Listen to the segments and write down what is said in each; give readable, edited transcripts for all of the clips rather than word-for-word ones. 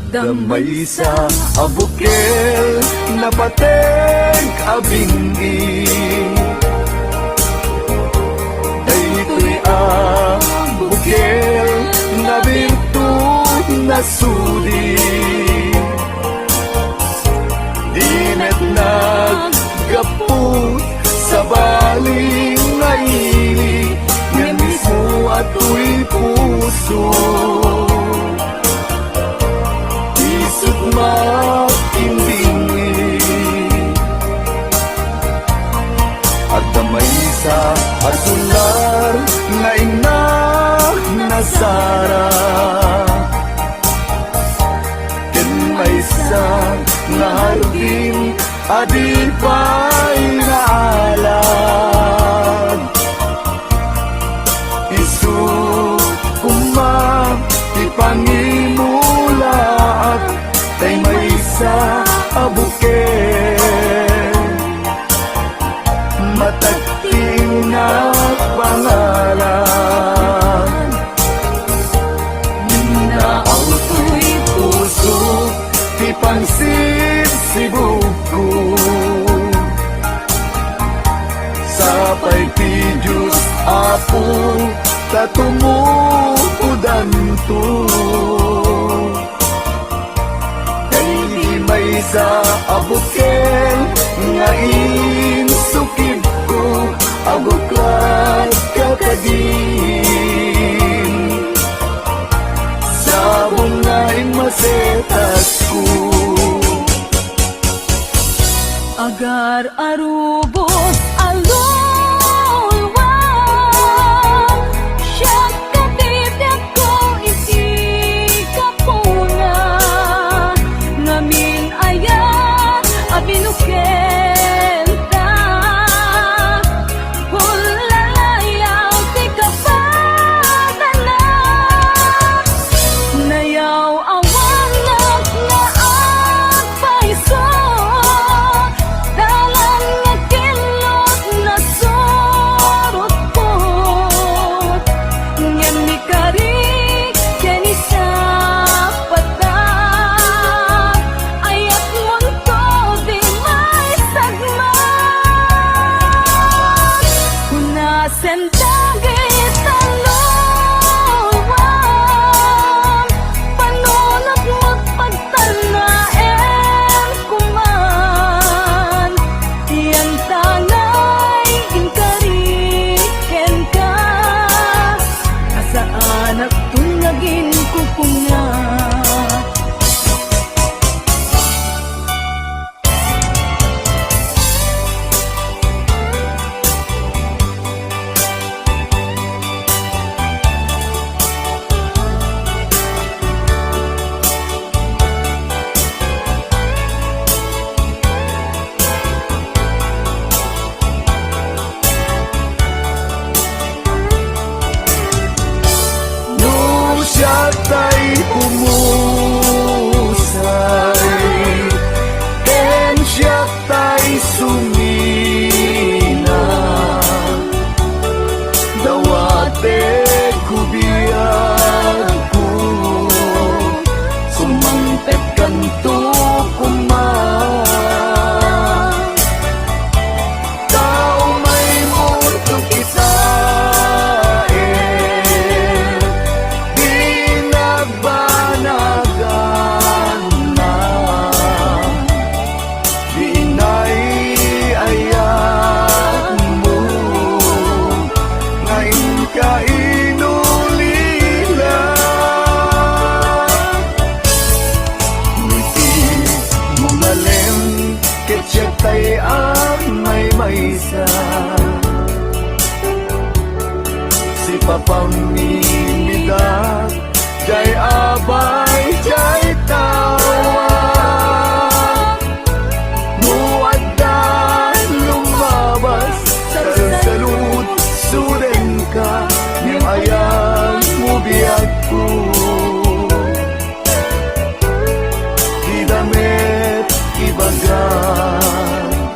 Damay sa abukel na pateng abingi, daytoy abukel na birtud na sudi. Dinet naggapot sa baling ngaili, nga mismo ato'y puso. Isip makindingi, at damay sa asular nga ina na Sara. Ken may sa nga hardin adi pa'y naalag. Isu kumang ipangimulaat, tay may sa abukel matagting na pangalan. Naauto'y puso ti pangsibsibugko, sapay ti Diyos Apo tatumukudan to. May sa abukel nga insukib ko, abuklat kakadin sa bungay masetas ko. Agar arubos alulwang, siya katibyak ko iti kapuna. Ngamin ayan abinukel ta, hulalayaw ti kapadala. Nayaw awanak na agpaiso, dalan nga kilot na sorot po. Ngayon ni karik kani sa pata, ayat munto di may sagmat. Kunasen dagit talawang, panunat mo't pagtanaen kuman. Yan tangay inkariken ka, asaan at tunagin kukunga. No siya tay humusay, ken siya tay sumina. Dawate kubiyag ko, sumangpet kanto kuman. Tao may mundo kitain, di nagbanagan na. Di naiayan mo, ngayon ka inulila. Ngiti mo malem, ketsyat tay ang may maysa. Si papamimida, jay abay, jay tawa. Muaddan lumabas, sa salud, suden ka, niyang ayan mo biyag ko. Idamit ibagan,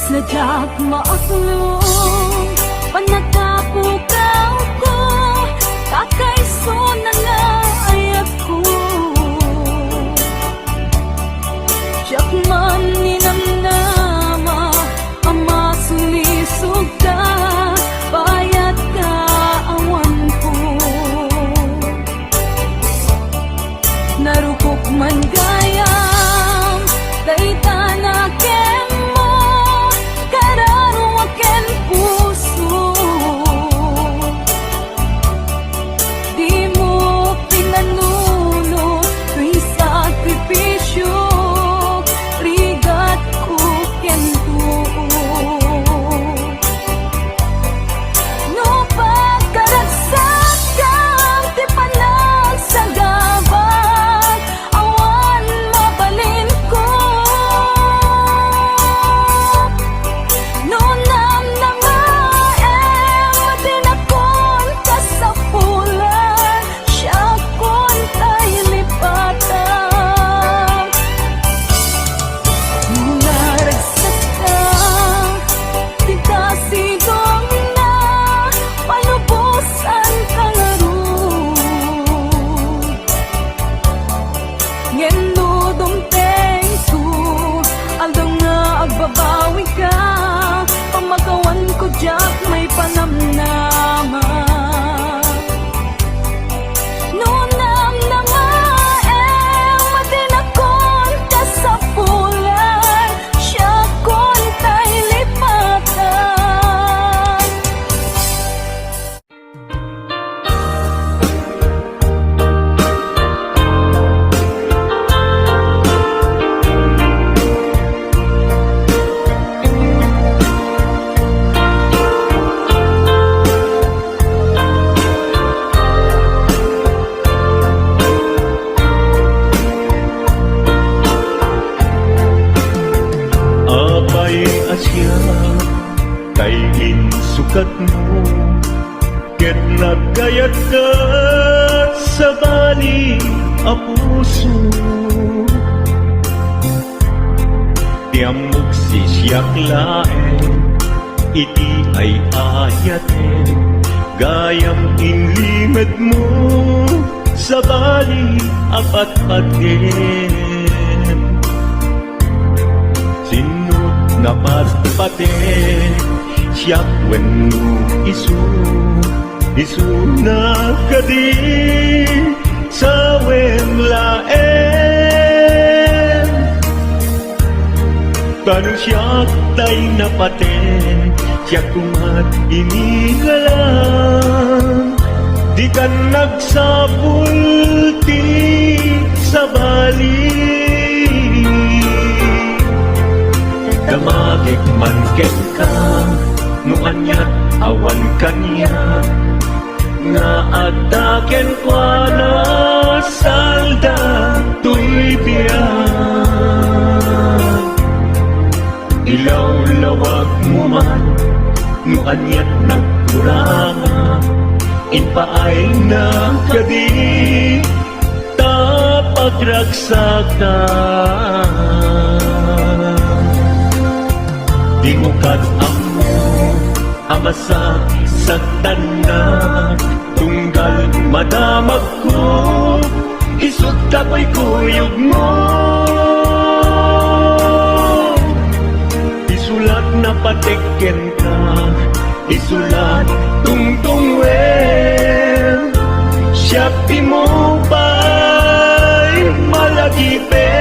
Sadyak maaklong panagapukaw ko, kakaiso na nga ay ako. Siyak man ninamnama, ama sulisog ka, bayat ka awan ko. Narupok man gayam, dayta na ken mo, kararo aken puso. Di mo pinanuno, tuwing sakripisyo, rigat ko ken tuo. No pagkaragsak kang ti panagsagabal, awan mabalin ko. No namnamaem din akon kasapulan, siya kon tay lipatan. Naragsak ka, di kasidong na, palubusan ka nga ron. Ngeno dumteng su, aldong nga agbabawi ka, pamagawan ko diyak may panamnama. No namnamaem din akon kasapulan, siya kon tay lipatan. Apay asya kay insukat mo, ket nagkayat ka sa bali a puso. Tiamok si siyak laeng, iti ay ayaten, gayam inlimed mo sa bali apat-aten. Sinut na patpate, siyak wenno isu na kadi sa wemlaen. Tanong siyak tay napaten, siyak kumat inigalang, di ka nagsapulti sa bali. Damagik man ket ka, no anyat awan kanya, nga ataken kwa na salda tuy biyak. Ilaw-lawag mo man, no anyat nagkuranga, inpaay na kadi tapagragsakan. Di mo amo amasak sa tanan, tunggal madamag ko, isut kapoy kuyog mo. Isulat na patiken ka, isulat tungtungwen, siya mo pa'y malagipin.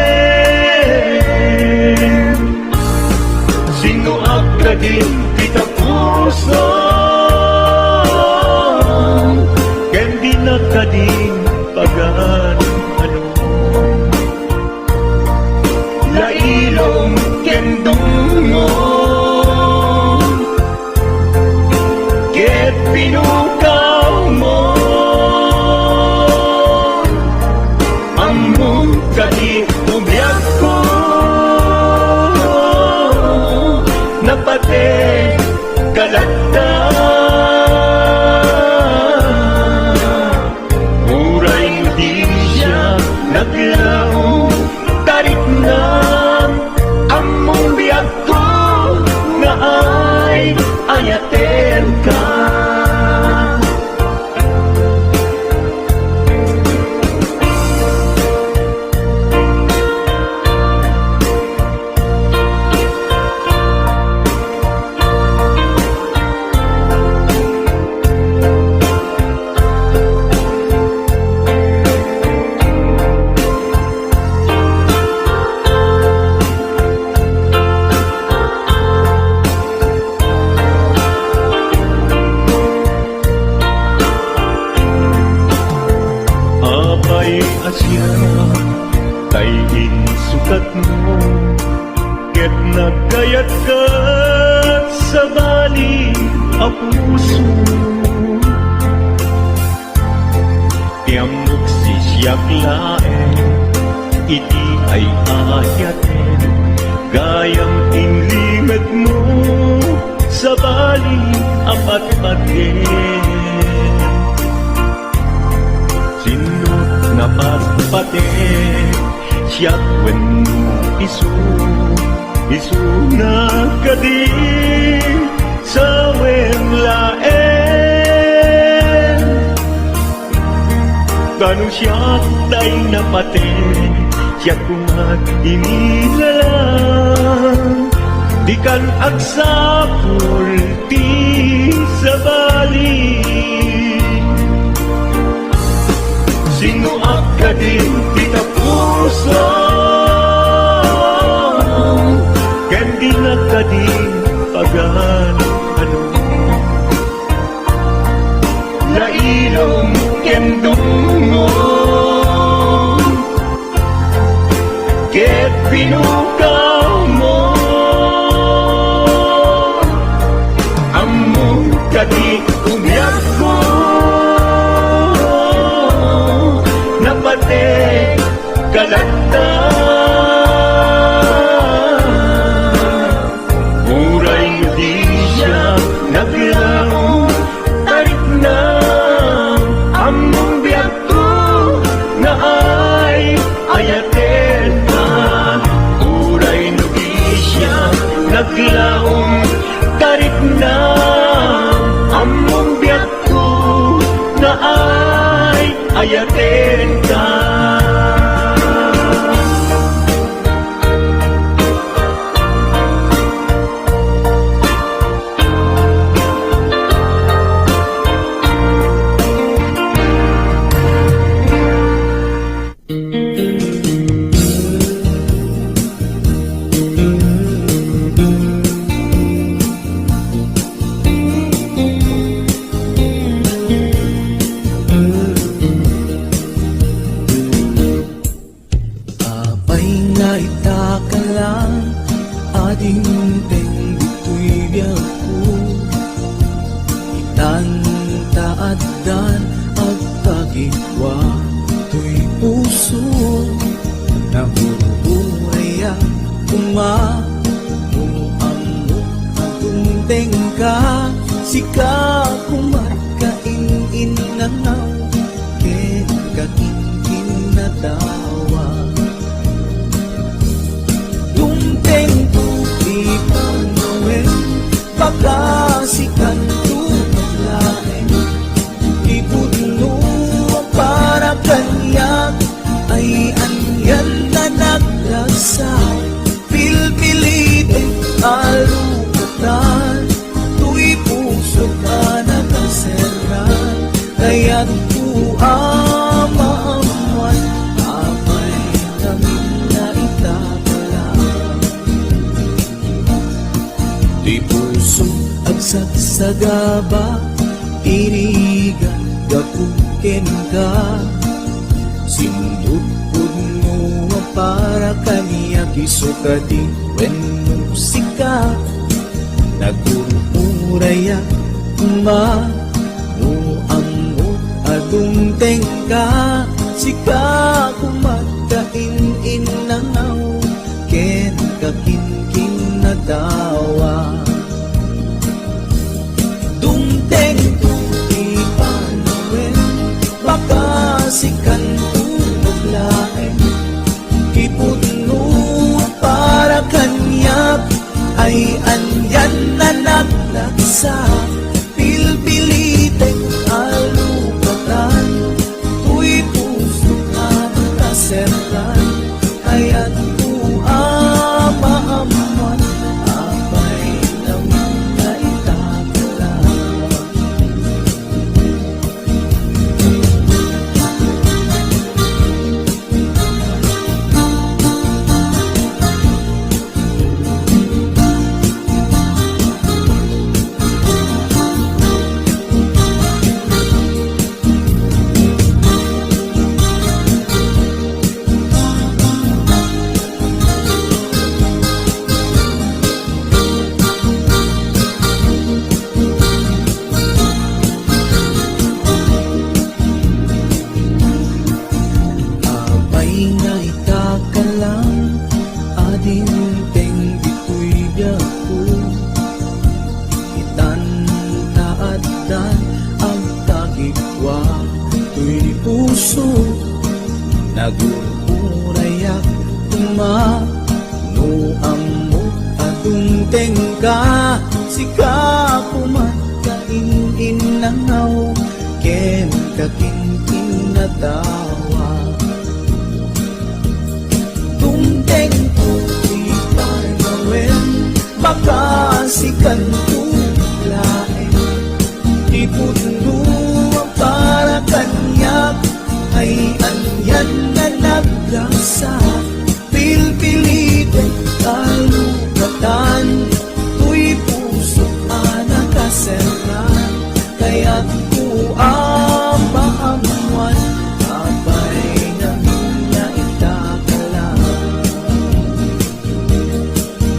Sino agradin kita puso, ken di nakading pagan ano. Lailong ken dungo, ket pinukaw mo, among kadi umyak ko. Napate kalagda, uray mo di siya naglaw, tarik na among biyak ko ayaten ka. Abay asya, kayin sukat mo, ket nagkayat ka sa bali a puso. Tiamok sisyak laeng, iti ay ayaten, gayang inlingad mo sa bali apat paten. Sinot na pagpate, siyak wenno isu na kadi sa wemlaen. Kanu siyak tay napate, siyak kumat inilalang, di kan agsapul ti sa bali. Sino ka din kita puso, kandi na ka din pagan ano. Lailong kendong mo, ket pinukaw mo, among ka di umyak ko. Napate kalagta, muray nyo di siya naglaong, tarik na among biyak ko na ay ayaten na. Muray nyo di siya naglaong, tarik na among biyak ko na ay ayaten ka. Taaddan at kagitwa to'y puso na hururaya umamuamo agunteng ka sika kumatkain inanaw ken kakinkin na dawa dunteng tu ipanawin pagkasikan tumaglain ibudno para kanya ay anyan na naglasa pilpilitin alukatan tu'y puso ka nakaseran kaya't tuamaamuan amay kami na itatala tu'y puso agsagsagaba irigan gakuken ka sindutpud mo para kaniya kisukati wenno sika nagururaya mamuamot adungteng ka sika kumatkain inangaw ken kakinkin na dawa dungteng sikan tumaglain ipudno para kanya ay andyan na naglagsa. Pilpilitin alupatan, tuy puso at kasertan, kaya't maaman abay naman na itatala. Abay nga itakalang ading teng dito'y biyako. Itan taaddan ang tagigwa tuy puso, nagugurayak no amok atong tengka. Sika kumakain inangaw ken kakinting na tawa. Tungteng tuti pargawen makasikan tulain, ipundo ang para kanyak ay anyan na naglasa. Pilpilitin kalugatan, tuy puso anak kaserran, kaya't kuamaamuan abay namin na itakala.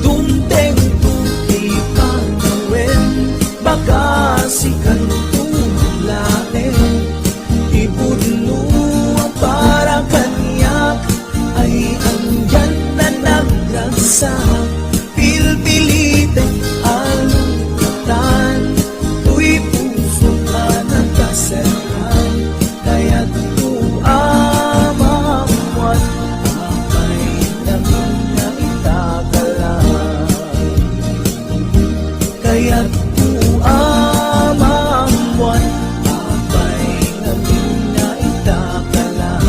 Tunteng tuti pangawin makasikan tulain, ipuno ang para kanyak ay andyan na naglagsa. Pilpilitin alukatan, tuy puso anak kaserran, kaya't kuamaamuan abay namin na itakala. Kaya't kuamaamuan abay namin na itakala.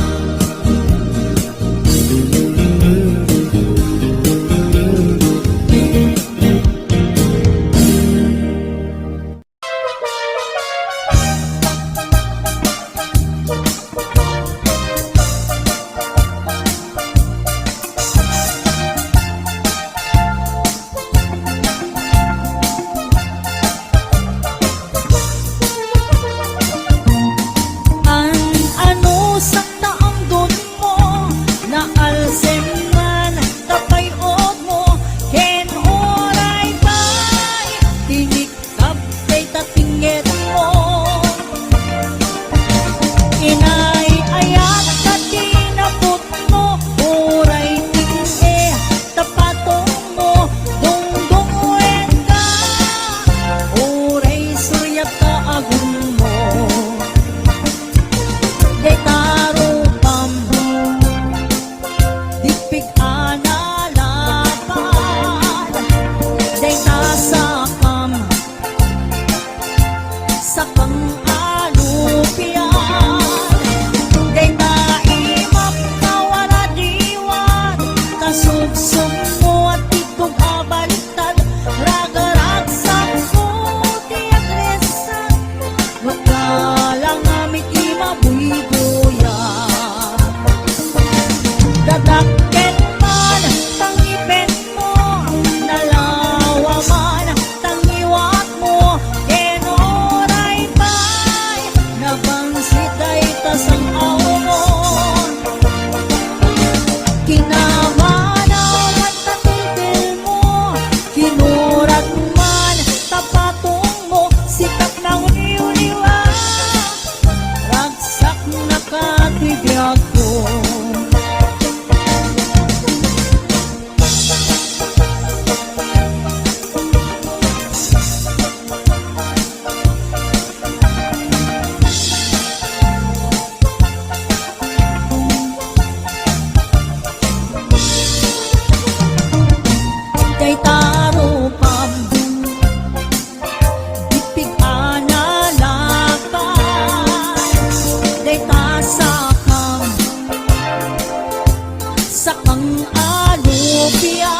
alupian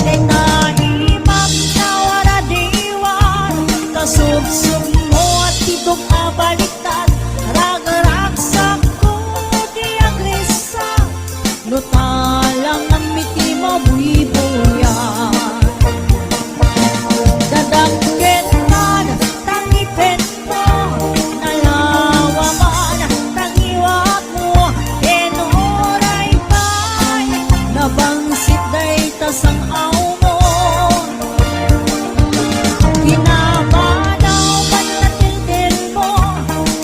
Nenaimak na waradiwan Kasubsub mo at tidog abaliktad Ragaragsak ko di agresa Lutalang ang miti mo buibuyan Dadagketan tangipet mo Nalawaman tangiwak mo Tenuray bay Nabangsit day tasang aw mo Kinabanaw man natiltin mo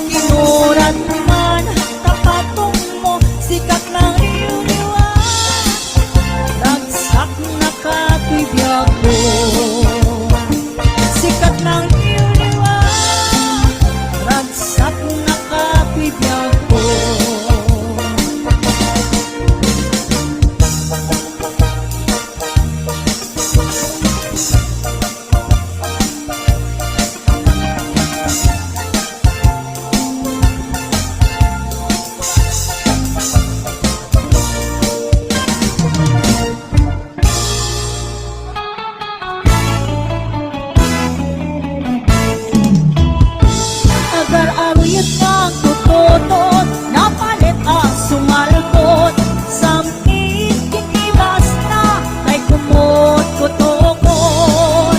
Kinurat man kapatong mo Sikat ng iyuliwan Ragsak na katibiyag ko Sikat ng iyuliwan Ragsak na katibiyag ko Agar aruyot ng tututot Napalit ang sumalkot Samit kiniwas na Kay kumot kutokot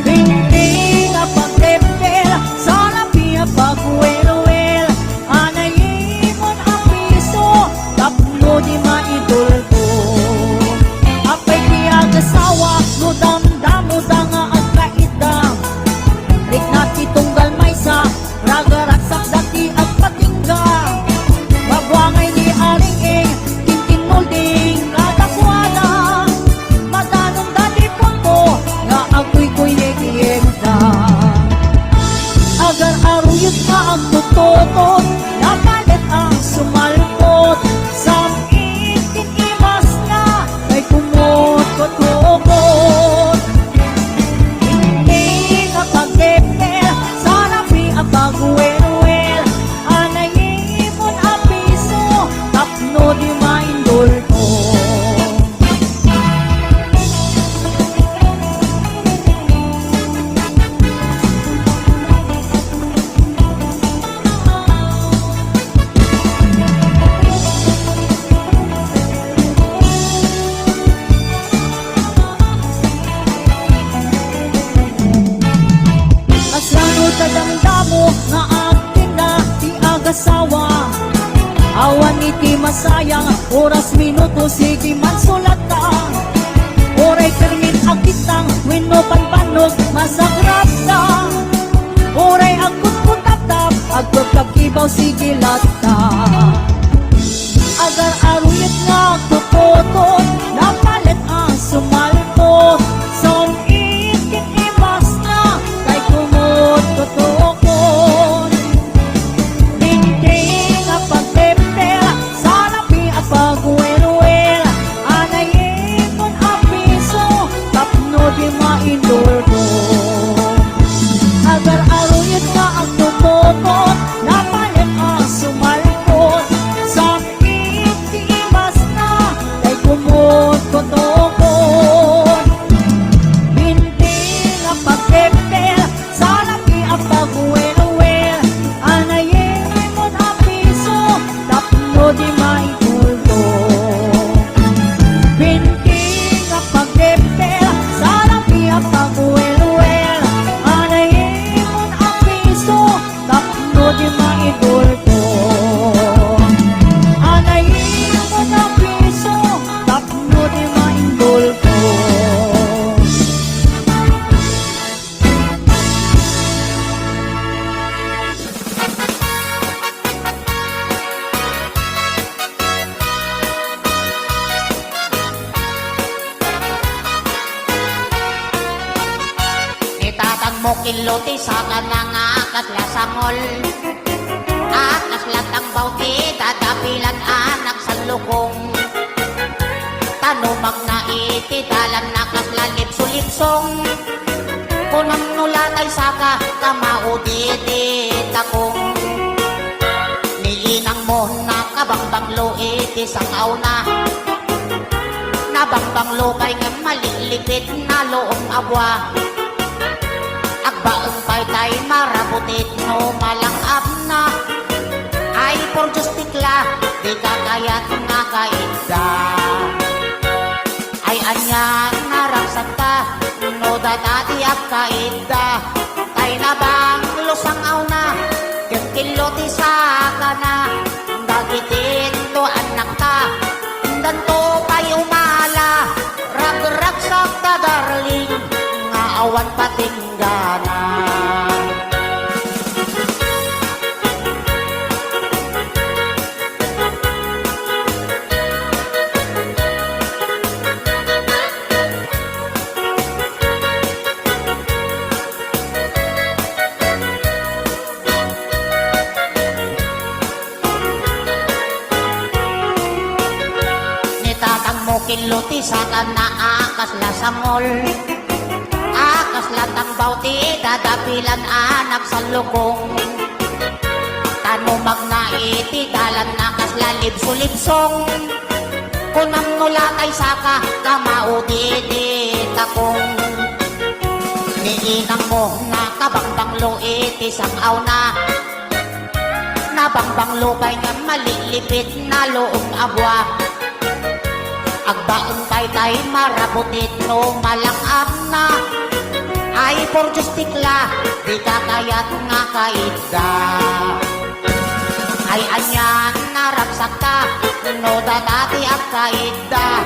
Hindi nga pagtepel Sa labi ang pagwelwel Anayimon ang piso Tapno di maidol ko Apay kiyagasawa No damdamo da nga ang kaidam Rik nati tunggal may sa Ragaraksak dati at patingga Mabwangay ni aring Tintin molding Kadakwala Madanong dati po mo Nga agoy-goy negiyemda Agar aruyot nga ang tututot Napalit ang sumalpot Samit kinimas na Kay kumot-kot-kot Hindi ka pagdepel Sa labi ang pagwelwel Anayimon ang piso Tapno di maindol ko Aslano tadamdamo nga akin na di agasawa Awan iti masayang oras minuto sige man sulatan Oray kerngin agitang wenno panpanog masagrap ta Oray agkut-kutap-tap agkut-kakibaw sige lata Agar aruyot nga tututot Napalit ang sumalpot Samit kinimas na Kay kumot-kutokot Hindi nga pagtepel Sa labi ang pagwelwel Anayimon ang piso Tapno di maindol ko Agar aruyot nga ang tututot Napalit ang sumalpot Samit kinimas na Kay kumot-kutokot Hindi nga pagtepel Sa labi ang pagwelwel Anayimon ang piso Tapno di maitulto Hindi nga pagtepel Sa labi ang pagwelwel Anayimon ang piso Tapno di maitulto Anayimon ang piso Tapno di maitulto Itatag mo kiluti sa kanang akaslasangol Akaslat ang bawti, dadapilan anak sa lukong Tanumag na iti, dalan nakaslalip sulipsong Kunam nulatay saka, kamaudidit akong Niinang mo na kabangbang luit iti sangaw na. Nabangbang lupay nga malilipit na loong abwa. Agbaong pa'y tay marabutit no malangap na. Ay por justikla, di kakayat nga kainda. Ay anyan narangsan ka, no dadati at kainda. Tay na bang lusangaw na, yung kiloti sa ka na. Dagitin to anak ka, dan to pa'y umala. Rag-ragsak ta darling, nga awan patinggana. Kiloti sa kana akas la sangol. Akas latang bauti dadapilan anak sa lukong. Tanumag na iti dalan nakas lalib sulipsong. Kunam nulatay saka kamauti di takong. Niinang mo na kabangbanglo iti sangaw na. Nabangbanglo pa'y nga malilipit na loong abwa. Agbaong pa'y tay marabutit no malangap na. Ay por justikla, di kakayat nga kainda. Ay anyan naragsak ka, no dadati at kainda.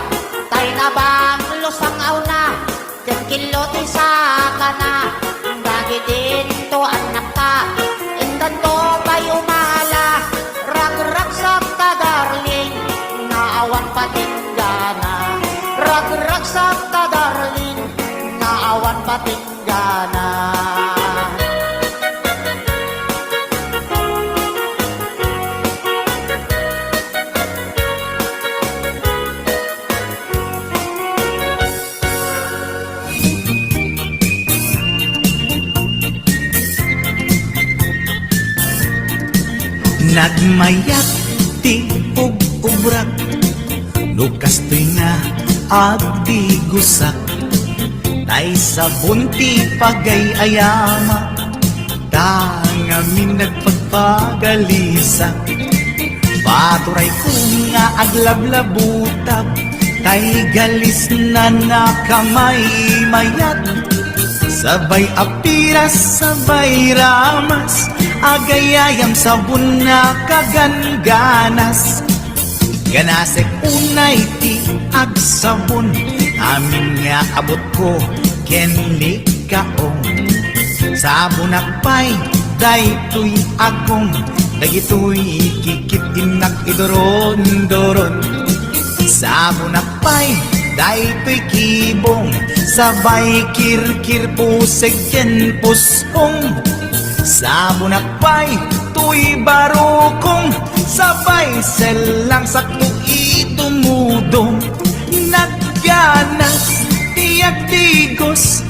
Tay na bang lusangaw na, yung kiloti sa ka na. Dagitin to anak ka, indan to pa'y umala. Rag-ragsak ka darling, naawan patinggana. Rag-ragsak ka darling, naawan patinggana. Nagmayak ti ug-ubrak, lukas to'y nga agdi gusak. Tay sa bunti pagay-ayama, tangamin nagpagpagalisak. Paturay ko nga aglablabutab, tay galis na nakamay mayat. Sabay apiras, sabay ramas, agayayam sabon na kaganganas. Ganasek unay ti agsabon, amin nga abot ko kenli kaong. Sabon akpay, daytoy agong, dagitoy kikit inak idoron-doron. Sabon akpay, daytoy kibong, sabay kirkir puseg ken puspong. Sabon akpay, tuy barukong, sabay selang sakto itumudong. Nagganas, tiyak tigos,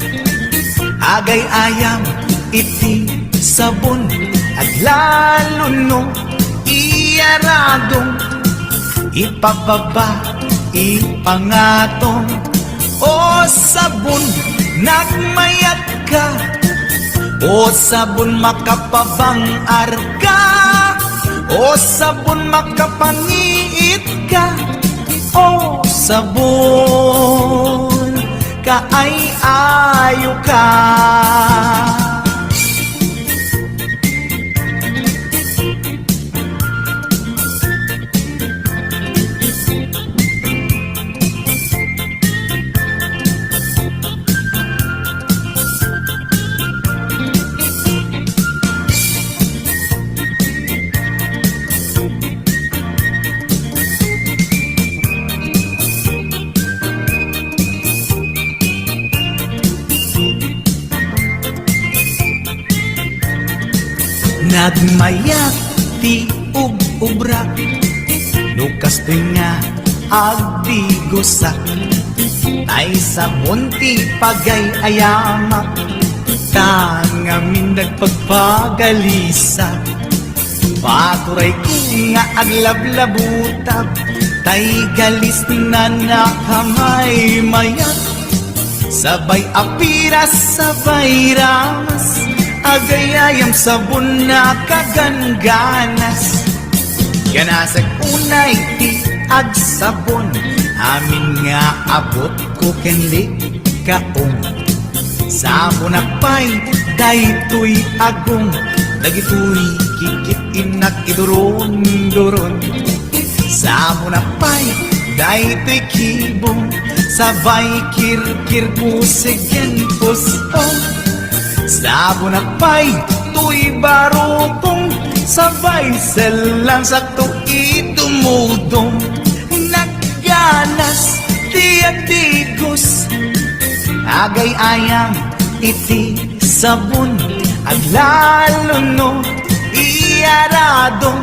agay ayam, iti sabon. At lalo no, iyaradong, ipababa, ipangatong. O sabon, nagmayat ka, o sabon makapabangar ka, o sabon makapangiit ka, o sabon kaay-ayo ka. Nagmayak ti ug-ubrak, lukas to'y nga agdi gusak. Tay sa munti pagay-ayama, tangamin nagpagpagalisa. Paturay ko nga aglablabutab, tay galis na nakamay mayat, sabay apiras, sabay ramas, agayayam sabon na kagangganas. Ganasag unay ti agsabon, amin nga abot ko kendi kaong. Sabon akpay, daytoy agong, dagitoy kikit inak iduron-duron. Sabon akpay, daytoy kibong, sabay kirkir pusigen puspong. Sabon akpay, tuy barupong, sabay selang sakto itumudong. Nagganas, tiyak-tigos, agay ayang iti sabon, aglalo no iyaradong,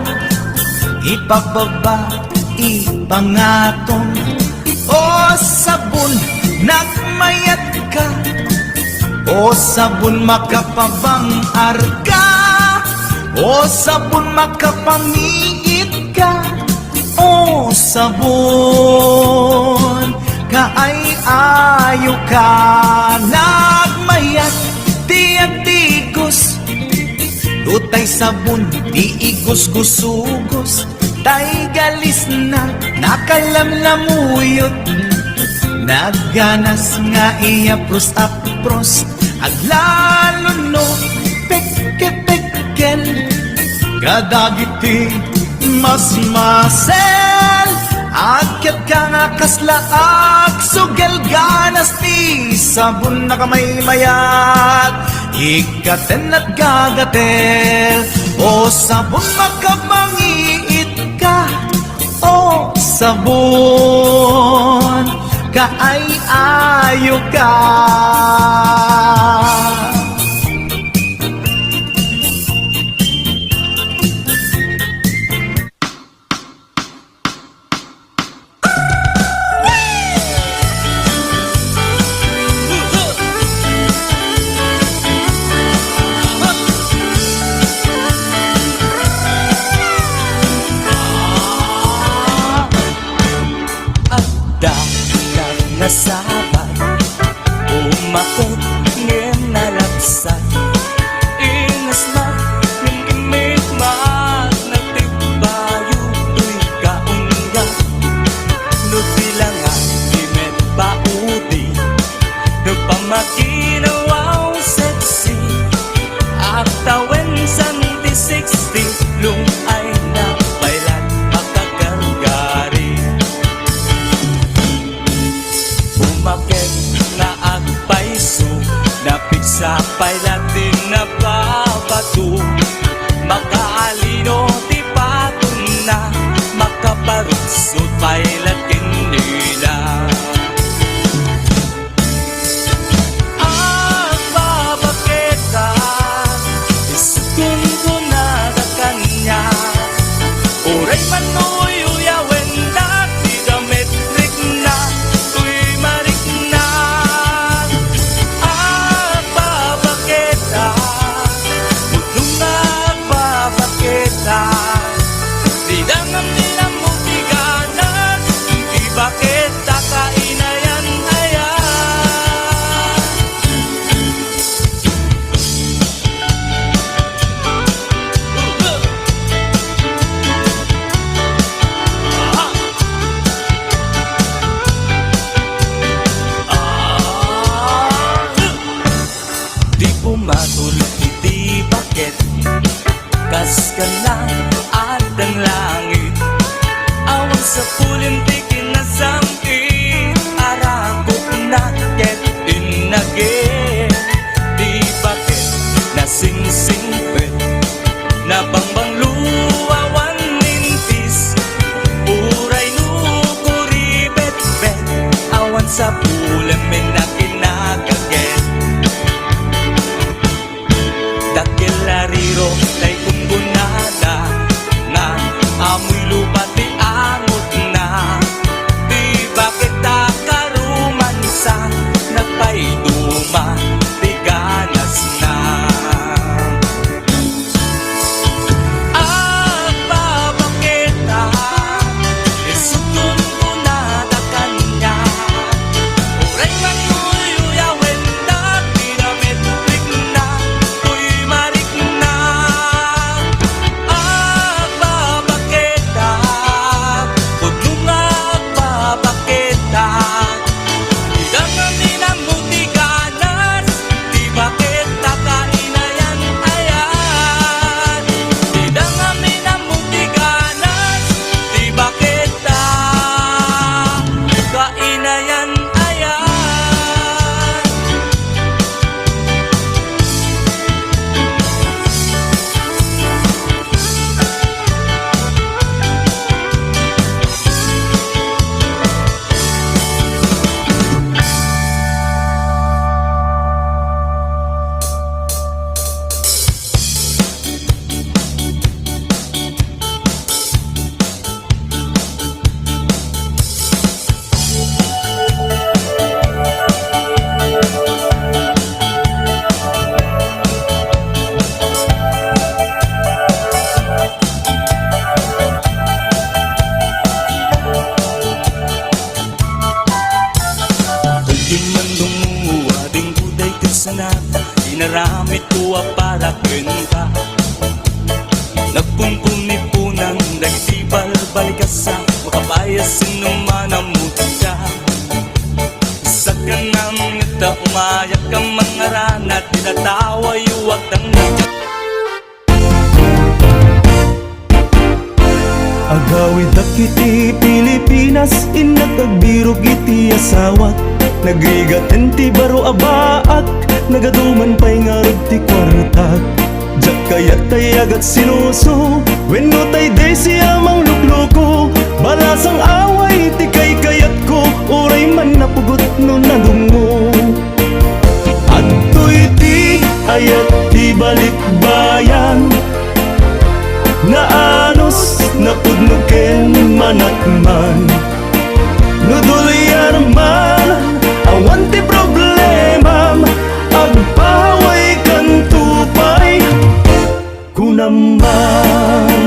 ipababa ipangatong. O sabon, nagmayat ka, o sabon makapabang arka, o sabon makapamiit ka, o sabon kaay-ayo ka. Nagmayat tiyak-tigos, tutay sabon di igos-gusugos, tay galis na nakalamlamuyot. Nagganas nga iapros-apros, aglalo no peke-pekel, kadagiti mas-masel. Akyat ka nga kaslaak, sugel ganas ti sabon na kamay mayat, ikaten at gagatel. O sabon makamangiit ka, o sabon kaay-ayo ka. Nasabat, umakot ngayon nalapsat, inas na ng kimig mat, nagtibayo tuy kaunga, nubilangan imet baudi, nagpamakinawaw sexy, at tawen santi 60, lung ay napailat makagargari. Umakit na agpaiso, napigsa pa'y latin na babato, makaalino ti patun na, makaparuksot pa'y latin nila. Agbabakita, isukun ko na ka kanya, oray manoy uyawen na, di damit rik na, di dangan nila mo tiganan, di bakit kakainayan ayan. Di pumatul, di bakit kas ka lang at ang langit, awan sa pulintikin na sangkit, arakot na ket inagit. Di bakit nasingsingpet, nabangbang luwawan nintis, uray nukuribet-bet, awan sa pulamin na kinagaget. Dakilariro tay kumbunada, nga amoy lupa ti angot na, di bakit akarumansa, nagpaiduma ti ganas na. Agbabakita, isutun Di man lumuwa ding buday sana, inaramit ko para kenta. Nagpumpuni-punang nagsibal balikasa, makapayas sinuman ang muta. Sa kanang ngita umayak ang mga rana, tinatawa yuwag ng nita. Agawid akiti Pilipinas, inakagbirog iti asawat. Nagrigat enti baro abaak, nagaduman pa'y ngarag ti kwartak. Jak kayat tay agat sinuso, wenno tay desi amang lukloko. Balasang away ti kay kayat ko, uray man napugot no nadungo. Adtoy ti ayat ti balikbayan, naanos napudnuken manakman. Nudulyan man awan ti problemam, agpaway kan tupay kunaman.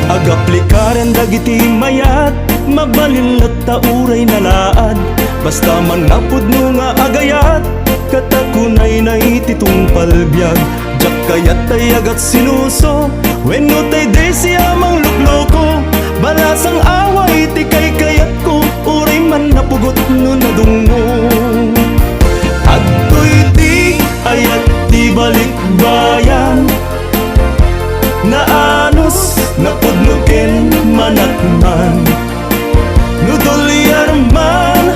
Agaplikaran dagiti mayat, mabalilat ta uray nalaad. Basta man napudno nga agayat, katakunay na ititong palbyag. Jak kayat tay agat sinuso, wenno tay desi amang lukloko. Balasang away ti kay kayat ko, uray man napugot no nadungo. Adtoy ti ayat ti balikbayan, naanos napudnuken manakman. Nudulyan man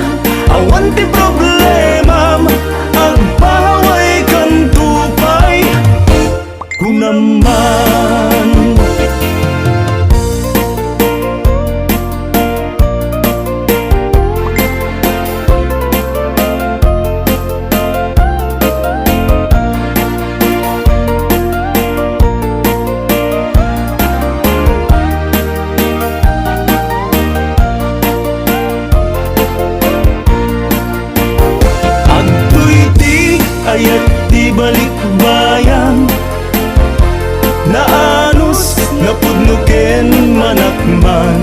awan ti problemam, agpaway kan tupay kunaman. Ayat di balikbayan, naanos napudnuken manakman.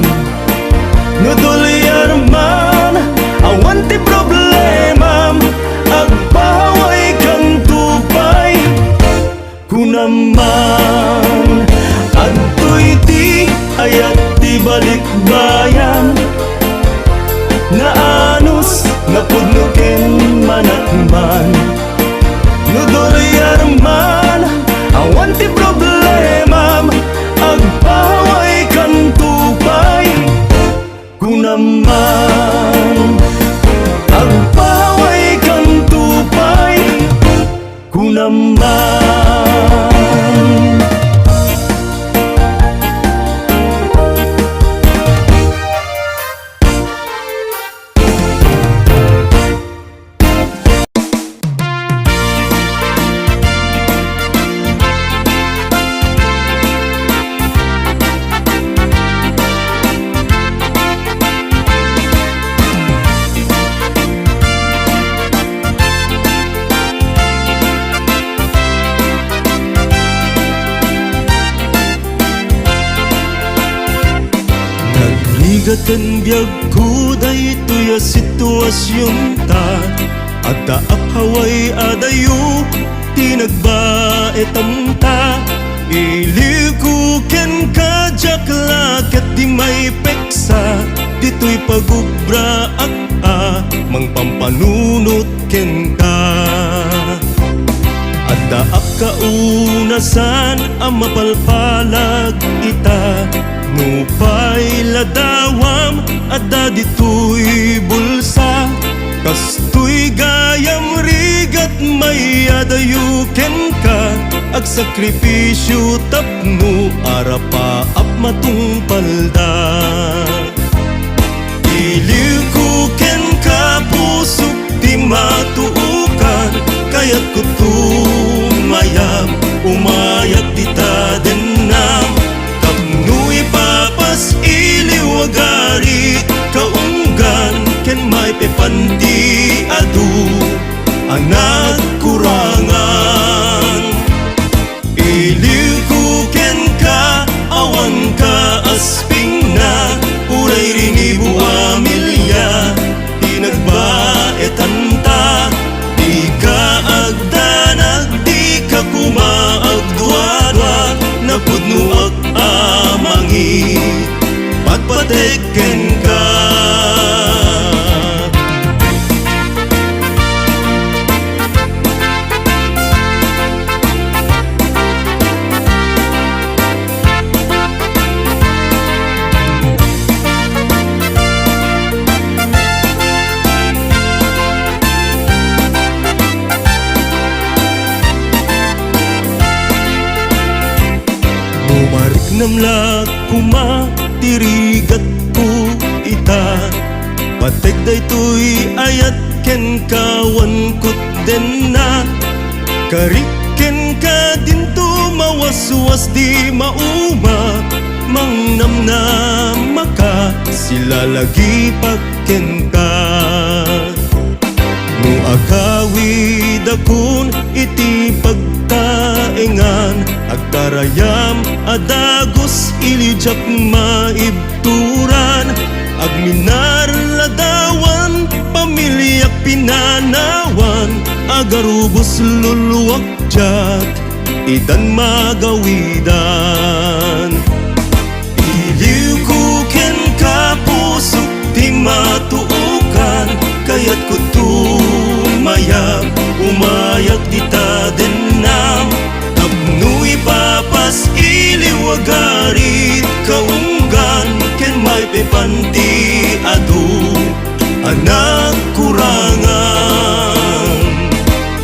Nudulyan man awan ti problemam, agpaway kang tupay kunaman. Adtoy ti ayat di balikbayan, naanos napudnuken manakman. Nudulyan man awan ti problemam, agpaway kan tupay kunaman. Agpaway kan tupay kunaman. Nagligatan biyag ko daytoy a sitwasyon ta, at taapaway adayo tinagbaetam ta. Iliw ko ken ka jaklaket di may peksa, dito'y pagubra ak mang pampanunot ken ka. At daak kaunasan ang mapalpalag ita, nupay ladawam adda dito'y bulsa. Kastoy gayam rigat may adayuken ka, ag sakripisyo tapno arapa ap matungpalda. Iliw ko ken ka pusok di matuukan, kaya't ko tumayam umayat tita denam. Tapno'y papas iliw agari kaunggan, ken may pepanti adu ang nagkurangan. Iliw ko ken ka awan ka asping na, uray rinibu amilya tinagbaetan Kinamlak kumatirigat ko ita Patek daytoy ayat ken kawan kut den na Kariken ka dinto mawaswas di mauma Mangnam na maka sila lagi pagken ka No agawid akon iti pagtaengan Agtarayam adagos ilijak maibturan Agminar ladawan pamilyak pinanawan Agarubos luluwak jat itan magawidan Iliw ko ken kapusok di matuukan Kayat ko tumayag umayag di ta denam Tapnoy papas iliw agarit kaunggan Ken may pepanti adu anak kurangan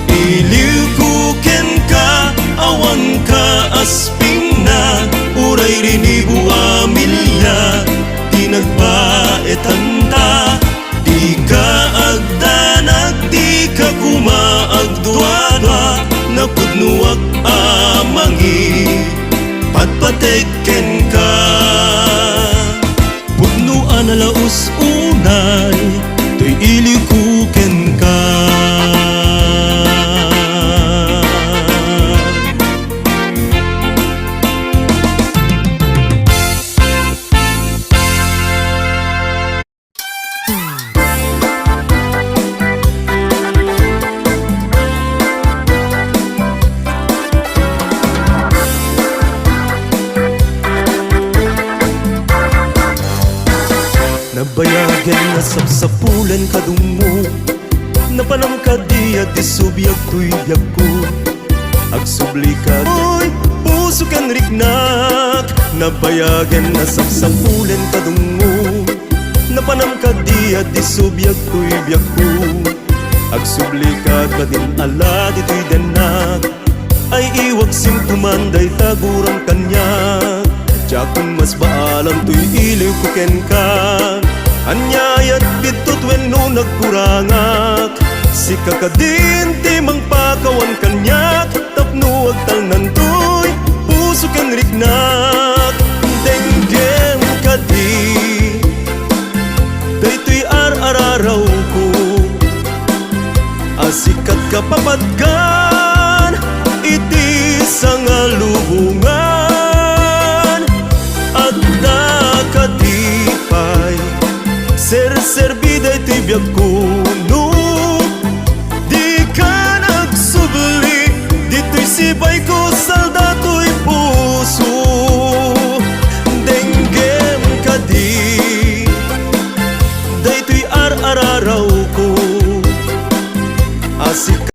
Iliw ko ken ka awan ka asping na Uray rinibu amilya di nagbaetan ta Di ka agdanag di ka kumaagdwadwa Napudnuak amangi patpateken ka Pugnuan alaus unay to'y ilikuken ka Nabayagan na sapsapulan kadungo Napanam ka di at isubyak tuyag ko Agsubli ka Oy, puso kan riknak Nabayagan na sapsapulan kadungo Napanam ka di at isubyak tuyag ko Agsubli ka kadin ala dito'y danak Ay iwag simpumanday taguram kanyak Jakong mas baalam to'y iliw ko ken ka Anyayat bitut wenno nagkurangak Si kakadin ti mangpakawan kanyak Tapno agtalnan to'y puso ken riknak Denggem kadi Daytoy ar-araraw ko Asikat ka papadgan Iti sangalubungan Kadipay Ser-serbida iti biyak kuno Di ka nagsubli Dito'y sibay ko saldato'y po